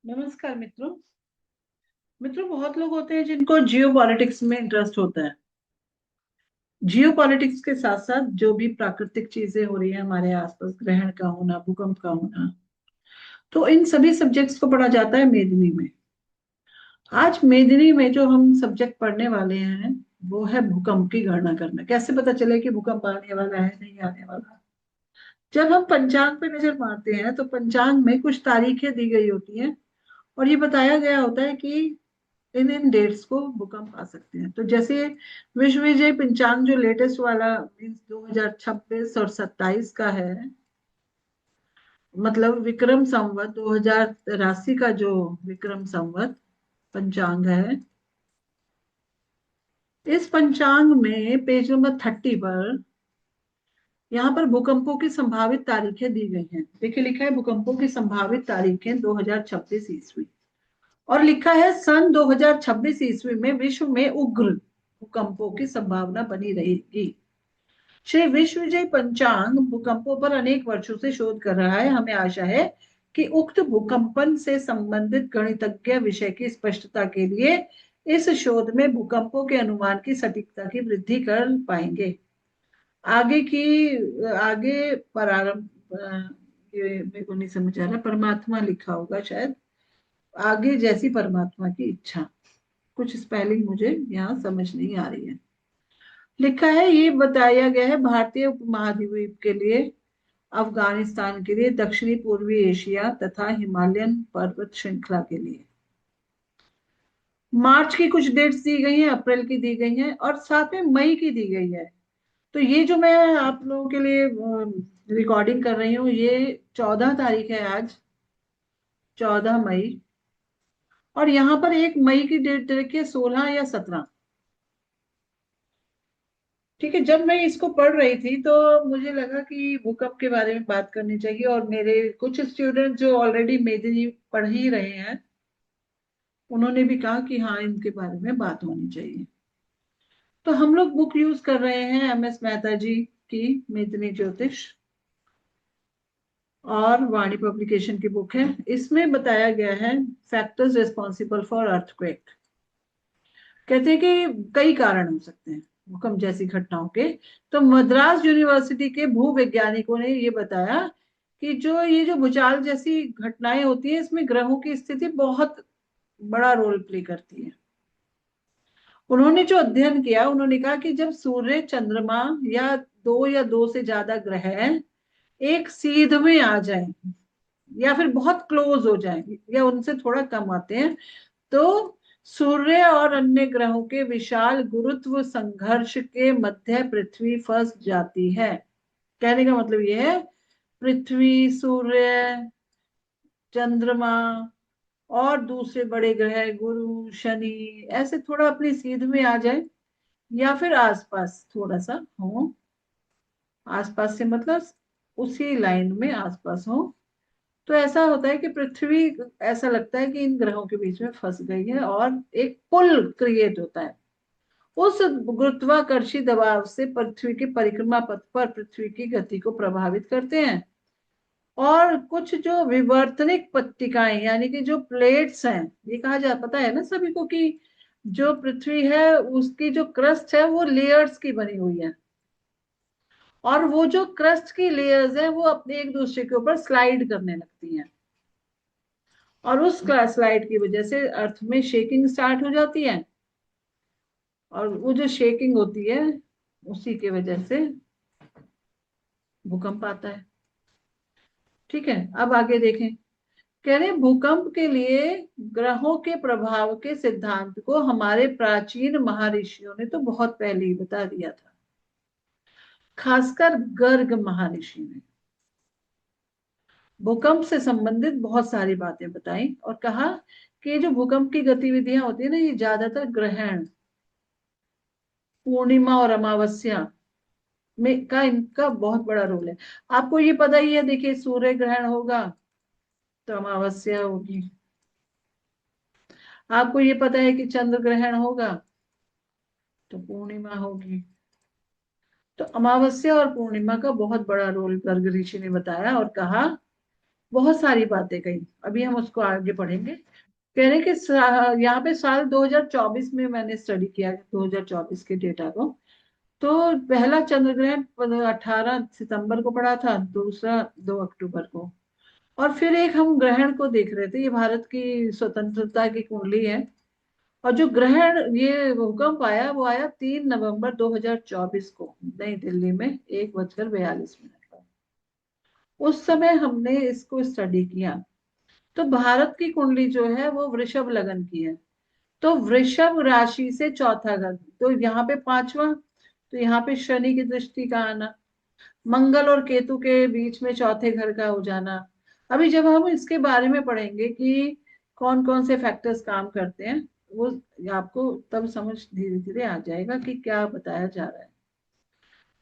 नमस्कार मित्रों। बहुत लोग होते हैं जिनको जियो पॉलिटिक्स में इंटरेस्ट होता है। जियो पॉलिटिक्स के साथ साथ जो भी प्राकृतिक चीजें हो रही है हमारे आसपास, ग्रहण का होना, भूकंप का होना, तो इन सभी सब्जेक्ट्स को पढ़ा जाता है मेदिनी में। आज मेदिनी में जो हम सब्जेक्ट पढ़ने वाले हैं वो है भूकंप की गणना करना। कैसे पता चले कि भूकंप आने वाला है नहीं आने वाला। जब हम पंचांग पे नजर मारते हैं तो पंचांग में कुछ तारीखें दी गई होती हैं और ये बताया गया होता है कि इन इन डेट्स को भूकंप आ सकते हैं। तो जैसे विश्व विजय पंचांग जो लेटेस्ट वाला मीन्स 2026 और 27 का है, मतलब विक्रम संवत 2083 का जो विक्रम संवत पंचांग है, इस पंचांग में पेज नंबर 30 पर यहाँ पर भूकंपों की संभावित तारीखें दी गई हैं। देखिए लिखा है भूकंपों की संभावित तारीखें 2026 ईस्वी, और लिखा है सन 2026 ईस्वी में विश्व में उग्र भूकंपों की संभावना बनी रहेगी। श्री विश्व विजय पंचांग भूकंपों पर अनेक वर्षों से शोध कर रहा है। हमें आशा है कि उक्त भूकंपन से संबंधित गणितज्ञ विषय की स्पष्टता के लिए इस शोध में भूकंपों के अनुमान की सटीकता की वृद्धि कर पाएंगे। आगे की आगे प्रारंभ ये मेरे को नहीं समझ आ रहा, परमात्मा लिखा होगा शायद। आगे जैसी परमात्मा की इच्छा, कुछ स्पेलिंग मुझे यहाँ समझ नहीं आ रही है। लिखा है ये बताया गया है भारतीय उपमहाद्वीप के लिए, अफगानिस्तान के लिए, दक्षिणी पूर्वी एशिया तथा हिमालयन पर्वत श्रृंखला के लिए। मार्च की कुछ डेट्स दी गई हैं, अप्रैल की दी गई हैं और साथ में मई की दी गई है। तो ये जो मैं आप लोगों के लिए रिकॉर्डिंग कर रही हूँ, ये 14 तारीख है आज, 14 मई। और यहाँ पर एक मई की डेट दे रखी है, 16 या 17। ठीक है, जब मैं इसको पढ़ रही थी तो मुझे लगा कि भूकंप के बारे में बात करनी चाहिए, और मेरे कुछ स्टूडेंट जो ऑलरेडी मेदिनी पढ़ ही रहे हैं उन्होंने भी कहा कि हाँ इनके बारे में बात होनी चाहिए। तो हम लोग बुक यूज कर रहे हैं एम एस मेहता जी की मेदिनी ज्योतिष, और वाणी पब्लिकेशन की बुक है। इसमें बताया गया है फैक्टर्स रिस्पॉन्सिबल फॉर अर्थक्वेक। कहते हैं कि कई कारण हो सकते हैं भूकंप जैसी घटनाओं के। तो मद्रास यूनिवर्सिटी के भूवैज्ञानिकों ने ये बताया कि जो ये जो भूचाल जैसी घटनाएं होती है इसमें ग्रहों की स्थिति बहुत बड़ा रोल प्ले करती है। उन्होंने जो अध्ययन किया उन्होंने कहा कि जब सूर्य, चंद्रमा या दो से ज्यादा ग्रह एक सीध में आ जाए या फिर बहुत क्लोज हो जाए या उनसे थोड़ा कम आते हैं, तो सूर्य और अन्य ग्रहों के विशाल गुरुत्व संघर्ष के मध्य पृथ्वी फंस जाती है। कहने का मतलब यह है पृथ्वी, सूर्य, चंद्रमा और दूसरे बड़े ग्रह गुरु, शनि ऐसे थोड़ा अपनी सीध में आ जाए या फिर आसपास थोड़ा सा हो। आसपास से मतलब उसी लाइन में आसपास हो, तो ऐसा होता है कि पृथ्वी, ऐसा लगता है कि इन ग्रहों के बीच में फंस गई है और एक पुल क्रिएट होता है। उस गुरुत्वाकर्षी दबाव से पृथ्वी के परिक्रमा पथ पर पृथ्वी की गति को प्रभावित करते हैं, और कुछ जो विवर्तनिक पट्टिकाएं यानी कि जो प्लेट्स हैं, ये कहा जा पता है ना सभी को कि जो पृथ्वी है उसकी जो क्रस्ट है वो लेयर्स की बनी हुई है, और वो जो क्रस्ट की लेयर्स है वो अपने एक दूसरे के ऊपर स्लाइड करने लगती हैं, और उस स्लाइड की वजह से अर्थ में शेकिंग स्टार्ट हो जाती है, और वो जो शेकिंग होती है उसी के वजह से भूकंप आता है। ठीक है, अब आगे देखें। कह रहे भूकंप के लिए ग्रहों के प्रभाव के सिद्धांत को हमारे प्राचीन महर्षियों ने तो बहुत पहले ही बता दिया था, खासकर गर्ग महर्षि ने भूकंप से संबंधित बहुत सारी बातें बताई और कहा कि जो भूकंप की गतिविधियां होती है ना, ये ज्यादातर ग्रहण, पूर्णिमा और अमावस्या में का इनका बहुत बड़ा रोल है। आपको ये पता ही है, देखिए सूर्य ग्रहण होगा तो अमावस्या होगी। आपको ये पता है कि चंद्र ग्रहण होगा तो पूर्णिमा होगी। तो अमावस्या और पूर्णिमा का बहुत बड़ा रोल गर्ग ऋषि ने बताया और कहा बहुत सारी बातें कही, अभी हम उसको आगे पढ़ेंगे। कह रहे हैं कि यहाँ पे साल 2024 में मैंने स्टडी किया, 2024 के डेटा को। तो पहला चंद्र ग्रहण 18 सितंबर को पड़ा था, दूसरा 2 अक्टूबर को। और फिर एक हम ग्रहण को देख रहे थे, ये भारत की स्वतंत्रता की कुंडली है। और जो ग्रहण ये भूकंप आया वो आया 3 नवंबर 2024 को नई दिल्ली में 1:42 पर। उस समय हमने इसको स्टडी किया। तो भारत की कुंडली जो है वो वृषभ लगन की है। तो वृषभ राशि से चौथा घर, तो यहाँ पे पांचवा, तो यहाँ पे शनि की दृष्टि का आना, मंगल और केतु के बीच में चौथे घर का हो जाना। अभी जब हम इसके बारे में पढ़ेंगे कि कौन कौन से फैक्टर्स काम करते हैं, वो आपको तब समझ धीरे धीरे आ जाएगा कि क्या बताया जा रहा है।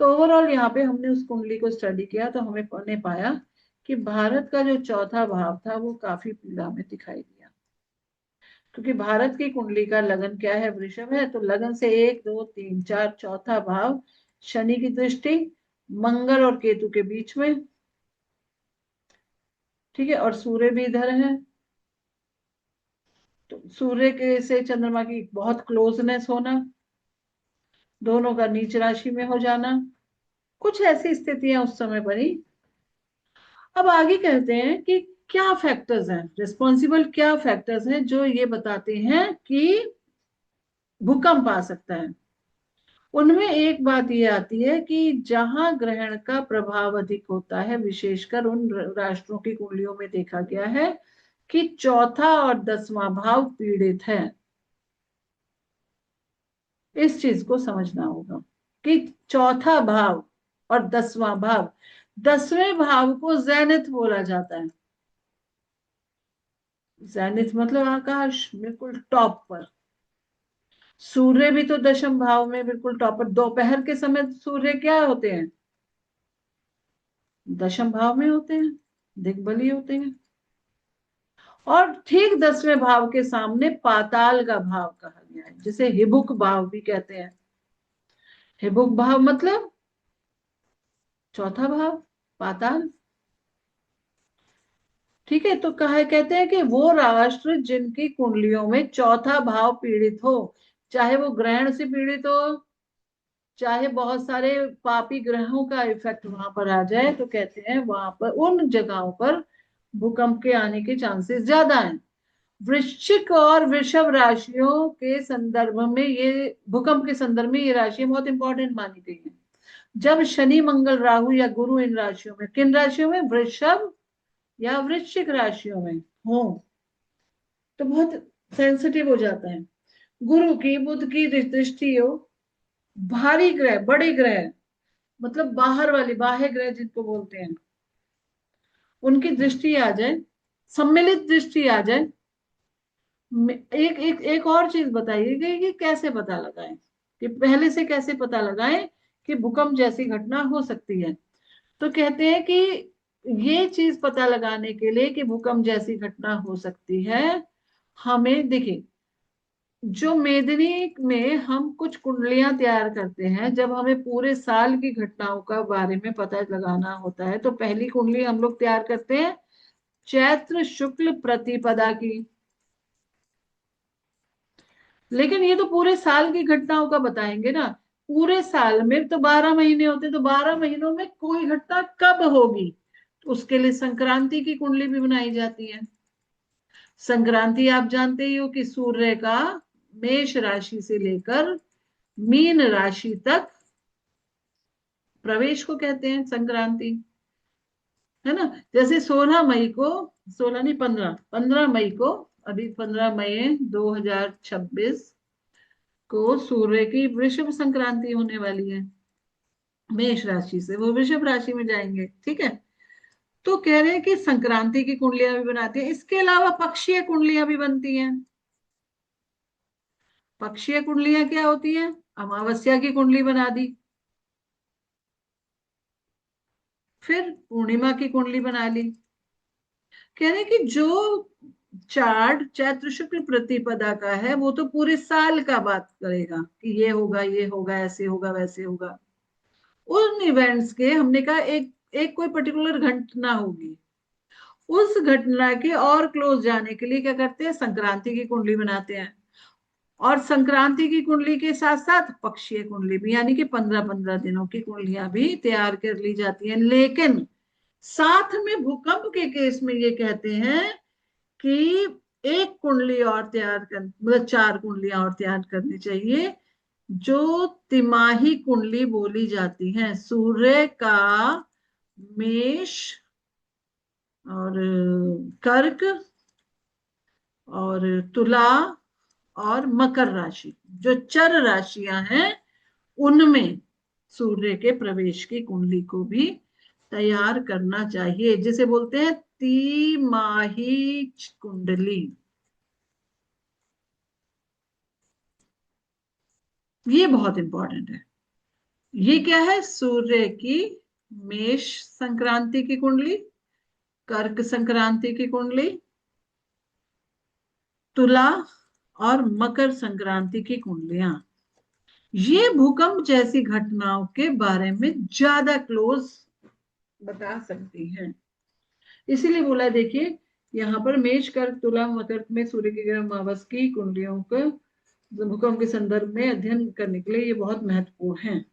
तो ओवरऑल यहाँ पे हमने उस कुंडली को स्टडी किया तो हमने पाया कि भारत का जो चौथा भाव था वो काफी पीड़ा में दिखाई दिया। क्योंकि भारत की कुंडली का लगन क्या है, वृषभ है, तो लगन से 1 2 3 4 चौथा भाव, शनि की दृष्टि, मंगल और केतु के बीच में, ठीक है, और सूर्य भी इधर है। तो सूर्य के से चंद्रमा की बहुत क्लोजनेस होना, दोनों का नीच राशि में हो जाना, कुछ ऐसी स्थितियां उस समय बनी। अब आगे कहते हैं कि क्या फैक्टर्स हैं रिस्पॉन्सिबल, क्या फैक्टर्स हैं जो ये बताते हैं कि भूकंप आ सकता है। उनमें एक बात ये आती है कि जहां ग्रहण का प्रभाव अधिक होता है, विशेषकर उन राष्ट्रों की कुंडलियों में देखा गया है कि चौथा और 10वां भाव पीड़ित है। इस चीज को समझना होगा कि चौथा भाव और 10वां भाव, 10वें भाव को जैनिथ बोला जाता है। जैनिथ मतलब आकाश, बिल्कुल टॉप पर। सूर्य भी तो 10म भाव में बिल्कुल टॉप पर, दोपहर के समय सूर्य क्या होते हैं, 10म भाव में होते हैं, दिग्बली होते हैं। और ठीक 10वें भाव के सामने पाताल का भाव कहा गया है, जिसे हिबुक भाव भी कहते हैं। हिबुक भाव मतलब चौथा भाव, पाताल। ठीक है, तो कहा कहते हैं कि वो राष्ट्र जिनकी कुंडलियों में चौथा भाव पीड़ित हो, चाहे वो ग्रहण से पीड़ित हो, चाहे बहुत सारे पापी ग्रहों का इफेक्ट वहां पर आ जाए, तो कहते हैं वहां पर उन जगहों पर भूकंप के आने के चांसेस ज्यादा हैं। वृश्चिक और वृषभ राशियों के संदर्भ में ये, भूकंप के संदर्भ में ये राशियां बहुत इंपॉर्टेंट मानी गई हैं। जब शनि मंगल राहु या गुरु इन राशियों में, किन राशियों में, वृषभ या वृश्चिक राशियों में हो, तो बहुत सेंसिटिव हो जाता है। गुरु की, बुध की दृष्टि हो, भारी ग्रह, बड़े ग्रह, मतलब बाहर वाले, बाह्य ग्रह जिनको बोलते हैं, उनकी दृष्टि आ जाए, सम्मिलित दृष्टि आ जाए। एक एक एक और चीज बताइएगा कि कैसे पता लगाएं, कि पहले से कैसे पता लगाएं कि भूकंप जैसी घटना हो सकती है। तो कहते हैं कि ये चीज पता लगाने के लिए कि भूकंप जैसी घटना हो सकती है, हमें देखिए, जो मेदिनी में हम कुछ कुंडलियां तैयार करते हैं, जब हमें पूरे साल की घटनाओं का बारे में पता लगाना होता है, तो पहली कुंडली हम लोग तैयार करते हैं चैत्र शुक्ल प्रतिपदा की। लेकिन ये तो पूरे साल की घटनाओं का बताएंगे ना। पूरे साल में तो 12 महीने होते, तो 12 महीनों में कोई घटना कब होगी, तो उसके लिए संक्रांति की कुंडली भी बनाई जाती है। संक्रांति आप जानते ही हो कि सूर्य का मेष राशि से लेकर मीन राशि तक प्रवेश को कहते हैं संक्रांति, है ना। जैसे 16 मई को, 16 नहीं, 15 मई को, अभी 15 मई 2026 को सूर्य की वृषभ संक्रांति होने वाली है। मेष राशि से वो वृषभ राशि में जाएंगे, ठीक है। तो कह रहे हैं कि संक्रांति की कुंडलियां भी बनाते हैं, इसके अलावा पक्षीय कुंडलियां भी बनती हैं। पक्षीय कुंडलियां क्या होती हैं, अमावस्या की कुंडली बना दी, फिर पूर्णिमा की कुंडली बना ली। कह रहे हैं कि जो चार्ट चैत्र शुक्ल प्रतिपदा का है वो तो पूरे साल का बात करेगा कि ये होगा, ऐसे होगा, वैसे होगा। उन इवेंट्स के हमने कहा एक एक कोई पर्टिकुलर घटना होगी, उस घटना के और क्लोज जाने के लिए क्या करते हैं, संक्रांति की कुंडली बनाते हैं। और संक्रांति की कुंडली के साथ साथ पक्षीय कुंडली भी, यानी कि 15-15 दिनों की कुंडलियां भी तैयार कर ली जाती हैं। लेकिन साथ में भूकंप के केस में ये कहते हैं कि एक कुंडली और तैयार कर, मतलब 4 कुंडलियां और तैयार करनी चाहिए, जो तिमाही कुंडली बोली जाती है। सूर्य का मेष और कर्क और तुला और मकर राशि, जो चर राशियां हैं, उनमें सूर्य के प्रवेश की कुंडली को भी तैयार करना चाहिए, जिसे बोलते हैं तिमाही कुंडली। ये बहुत इंपॉर्टेंट है। ये क्या है, सूर्य की मेष संक्रांति की कुंडली, कर्क संक्रांति की कुंडली, तुला और मकर संक्रांति की कुंडलियां, ये भूकंप जैसी घटनाओं के बारे में ज्यादा क्लोज बता सकती हैं। इसीलिए बोला, देखिए यहाँ पर मेष कर्क तुला मकर में सूर्य की ग्रह अमावस की कुंडलियों को भूकंप के संदर्भ में अध्ययन करने के लिए ये बहुत महत्वपूर्ण है।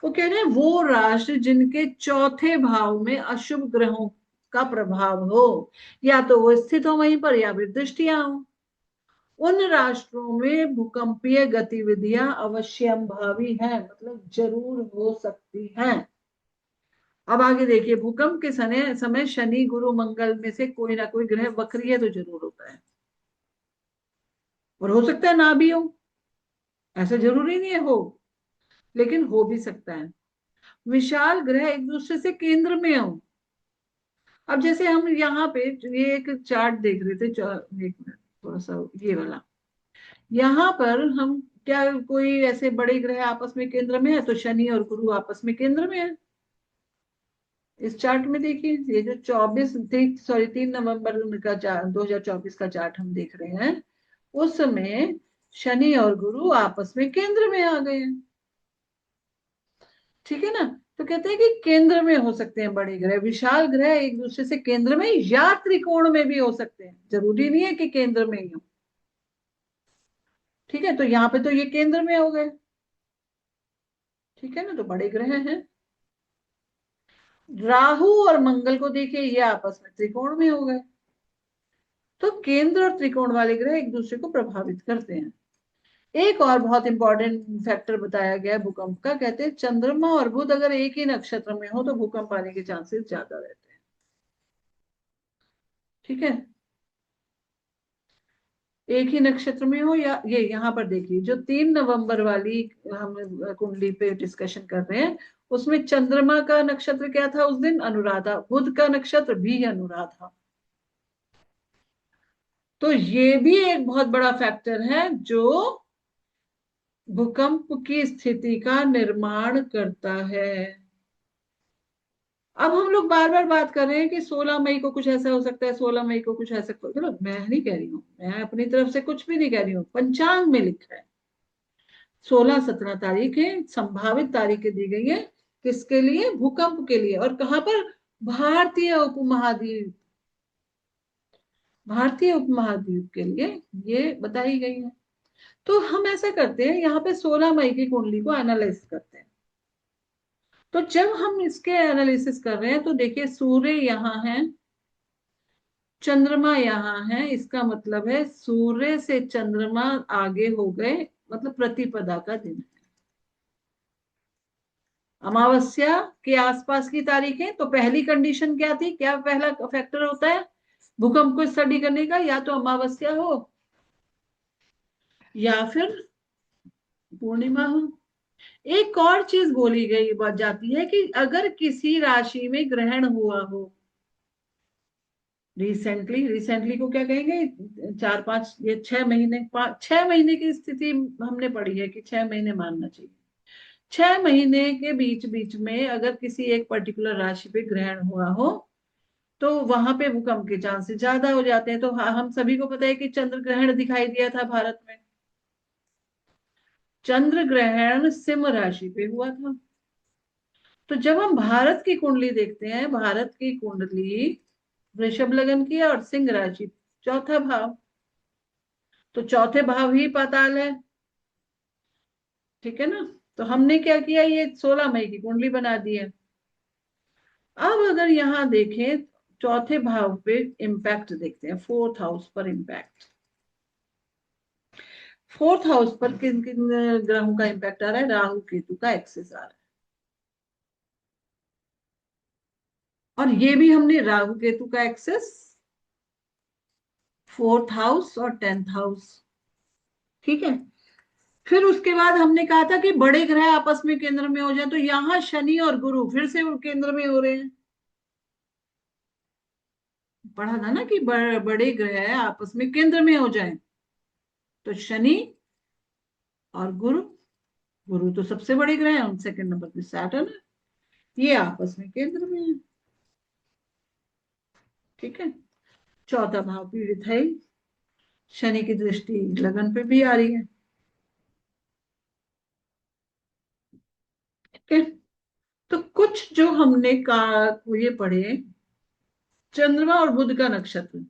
वो कह रहे हैं वो राष्ट्र जिनके चौथे भाव में अशुभ ग्रहों का प्रभाव हो, या तो वो स्थित हो वहीं पर या फिर दृष्टियां हो, उन राष्ट्रों में भूकंपीय गतिविधियां अवश्यंभावी है, मतलब जरूर हो सकती हैं। अब आगे देखिए, भूकंप के समय समय शनि गुरु मंगल में से कोई ना कोई ग्रह वक्रीय तो जरूर होता है, और हो सकता है ना भी हो, ऐसा जरूरी नहीं है हो, लेकिन हो भी सकता है। विशाल ग्रह एक दूसरे से केंद्र में हो। अब जैसे हम यहाँ पे ये एक चार्ट देख रहे थे, एक मिनट, थोड़ा सा ये वाला, यहाँ पर हम क्या, कोई ऐसे बड़े ग्रह आपस में केंद्र में है, तो शनि और गुरु आपस में केंद्र में है। इस चार्ट में देखिए, ये जो 3 नवंबर का 2024 का चार्ट हम देख रहे हैं, उस समय शनि और गुरु आपस में केंद्र में आ गए हैं। ठीक है ना, तो कहते हैं कि केंद्र में हो सकते हैं बड़े ग्रह, विशाल ग्रह एक दूसरे से केंद्र में या त्रिकोण में भी हो सकते हैं, जरूरी नहीं है कि केंद्र में ही हो। ठीक है, तो यहाँ पे तो ये केंद्र में हो गए। ठीक है ना, तो बड़े ग्रह हैं। राहु और मंगल को देखिए, ये आपस में त्रिकोण में हो गए। तो केंद्र और त्रिकोण वाले ग्रह एक दूसरे को प्रभावित करते हैं। एक और बहुत इंपॉर्टेंट फैक्टर बताया गया है भूकंप का, कहते हैं चंद्रमा और बुध अगर एक ही नक्षत्र में हो तो भूकंप आने के चांसेस ज्यादा रहते हैं। ठीक है, एक ही नक्षत्र में हो, या ये यहाँ पर देखिए जो 3 नवंबर वाली हम कुंडली पे डिस्कशन कर रहे हैं, उसमें चंद्रमा का नक्षत्र क्या था उस दिन, अनुराधा, बुध का नक्षत्र भी अनुराधा। तो ये भी एक बहुत बड़ा फैक्टर है जो भूकंप की स्थिति का निर्माण करता है। अब हम लोग बार बार बात कर रहे हैं कि 16 मई को कुछ ऐसा हो सकता है, 16 मई को कुछ ऐसा, चलो मैं नहीं कह रही हूँ, मैं अपनी तरफ से कुछ भी नहीं कह रही हूँ, पंचांग में लिखा है 16-17 तारीखें संभावित तारीखें दी गई है, किसके लिए, भूकंप के लिए। और कहां पर, भारतीय उपमहाद्वीप, भारतीय उपमहाद्वीप के लिए ये बताई गई है। तो हम ऐसा करते हैं, यहाँ पे 16 मई की कुंडली को एनालाइज करते हैं। तो जब हम इसके एनालिसिस कर रहे हैं तो देखिए, सूर्य यहाँ है, चंद्रमा यहाँ है, इसका मतलब है सूर्य से चंद्रमा आगे हो गए, मतलब प्रतिपदा का दिन है। अमावस्या के आसपास की तारीखें, तो पहली कंडीशन क्या थी, क्या पहला फैक्टर होता है भूकंप को स्टडी करने का, या तो अमावस्या हो या फिर पूर्णिमा हो। एक और चीज बोली गई बात जाती है कि अगर किसी राशि में ग्रहण हुआ हो रिसेंटली, रिसेंटली को क्या कहेंगे, 4-5 ये 6 महीने, 6 महीने की स्थिति हमने पढ़ी है कि 6 महीने मानना चाहिए। 6 महीने के बीच बीच में अगर किसी एक पर्टिकुलर राशि पे ग्रहण हुआ हो तो वहां पे भूकंप के चांसेस ज्यादा हो जाते हैं। तो हम सभी को पता है कि चंद्र ग्रहण दिखाई दिया था भारत में, चंद्र ग्रहण सिंह राशि पे हुआ था। तो जब हम भारत की कुंडली देखते हैं, भारत की कुंडली वृषभ लगन की है और सिंह राशि चौथा भाव, तो चौथे भाव ही पाताल है, ठीक है ना। तो हमने क्या किया, ये 16 मई की कुंडली बना दी है। अब अगर यहां देखें चौथे भाव पे इम्पैक्ट देखते हैं, फोर्थ हाउस पर इम्पैक्ट। फोर्थ हाउस पर किन किन ग्रहों का इम्पैक्ट आ रहा है, राहु केतु का एक्सेस आ रहा है। और ये भी हमने राहु केतु का एक्सेस फोर्थ हाउस और 10th हाउस, ठीक है। फिर उसके बाद हमने कहा था कि बड़े ग्रह आपस में केंद्र में हो जाए, तो यहां शनि और गुरु फिर से वो केंद्र में हो रहे हैं। पढ़ा था ना कि बड़े ग्रह आपस में केंद्र में हो जाए, तो शनि और गुरु, गुरु तो सबसे बड़े ग्रह हैं, सेकंड नंबर पे सैटर्न है, ये आपस में केंद्र में है, ठीक है। चौथा भाव पीड़ित है ही। शनि की दृष्टि लगन पे भी आ रही है, ठीक है। तो कुछ जो हमने का ये पढ़े, चंद्रमा और बुध का नक्षत्र।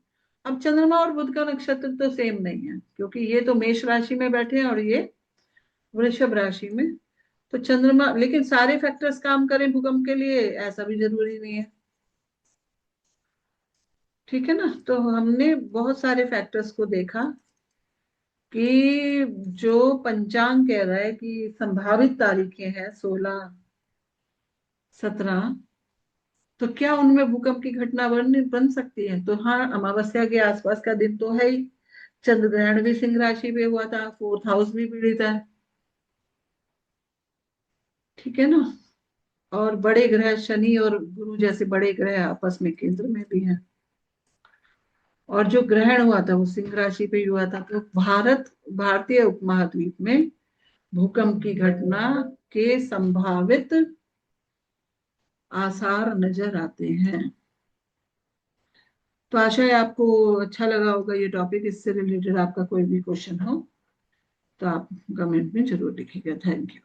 अब चंद्रमा और बुध का नक्षत्र तो सेम नहीं है, क्योंकि ये तो मेष राशि में बैठे हैं और ये वृषभ राशि में। तो चंद्रमा, लेकिन सारे फैक्टर्स काम करें भूकंप के लिए ऐसा भी जरूरी नहीं है, ठीक है ना। तो हमने बहुत सारे फैक्टर्स को देखा कि जो पंचांग कह रहा है कि संभावित तारीखें हैं 16, 17, तो क्या उनमें भूकंप की घटना बन सकती है। तो हाँ, अमावस्या के आसपास का दिन तो है ही, चंद्र ग्रहण भी सिंह राशि पे हुआ था, फोर्थ हाउस भी पीड़ित है, ठीक है ना। और बड़े ग्रह शनि और गुरु जैसे बड़े ग्रह आपस में केंद्र में भी हैं। और जो ग्रहण हुआ था वो सिंह राशि पे ही हुआ था। तो भारतीय उपमहाद्वीप में भूकंप की घटना के संभावित आसार नजर आते हैं। तो आशा है आपको अच्छा लगा होगा ये टॉपिक। इससे रिलेटेड आपका कोई भी क्वेश्चन हो तो आप कमेंट में जरूर लिखिएगा। Thank you.